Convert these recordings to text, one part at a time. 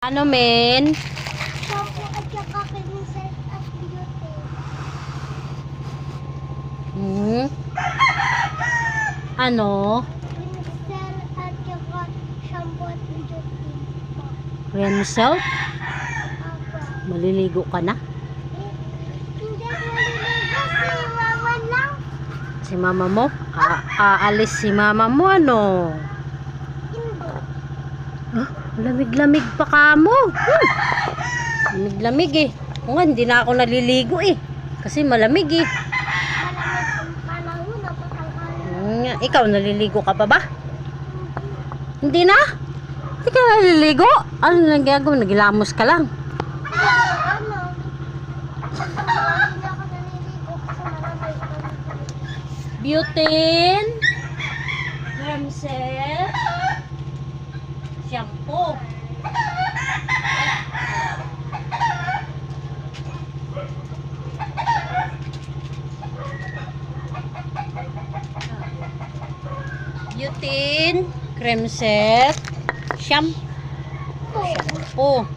Ano, men? Shampoo at saka cleanser at beauty. Ano? Cleanser at saka shampoo at beauty. Remsel? Apa. Maliligo ka na? Hindi maliligo si mama lang. Si mama mo? Aalis si mama mo, ano? Hindi. Lamig-lamig pa ka mo. Lamig-lamig eh. O nga, hindi na ako naliligo eh. Kasi malamig eh. Malamig ang panahon na patanghali. Ikaw, naliligo ka pa ba? Hindi na? Hindi ka naliligo? Ano nang gagawin? Nagilamos ka lang. Ano? Hindi ako naliligo kasi malamig. Butane, Remsel, shampoo. Butane, cream set, shampoo.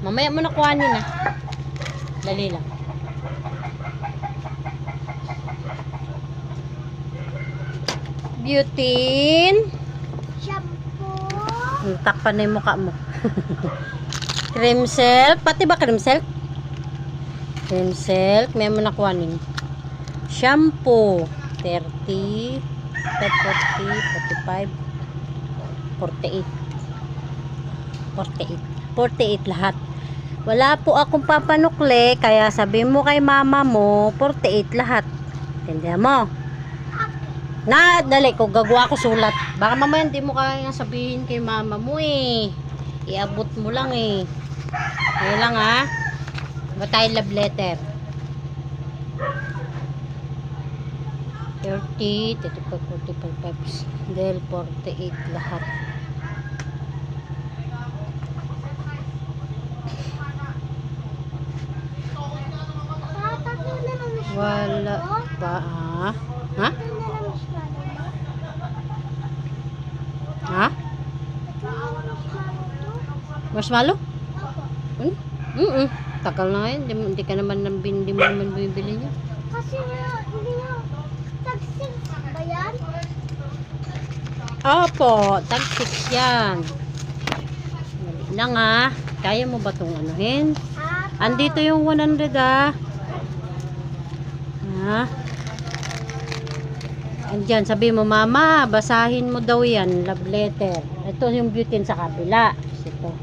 Mamaya mo na kuhanin na. Dali lang. Butane. Shampoo. Takpan na yung mukha mo. Cream silk. Pati ba cream silk? Cream silk. May mo nakuhanin. Shampoo. 30, 40, 45, 48. 48 lahat. Wala po akong papanukle. Kaya sabi mo kay mama mo, 48 lahat. Tindihan mo? Na, dali ko, gagawa ko sulat. Baka mamaya hindi mo kaya sabihin kay mama mo eh. Iabot mo lang eh. Ngayon lang ha. Ba tayo love letter? 30, 35, 45, dahil 48 lahat. Tatlo na lang siya. Wala pa ha? Ha? Tatlo na lang siya. Ha? Marshmallow? Opo. Takal na ngayon. Hindi ka naman hindi mo naman bibili niya. Kasi hindi nga tagsig ba yan? Opo, tag 6 yan. Dali lang ha. Kaya mo ba itong anuhin? Andito yung 100 ha. Ha? Andyan, sabi mo, mama, basahin mo daw yan, love letter. Ito yung butane sa kabila. Ito.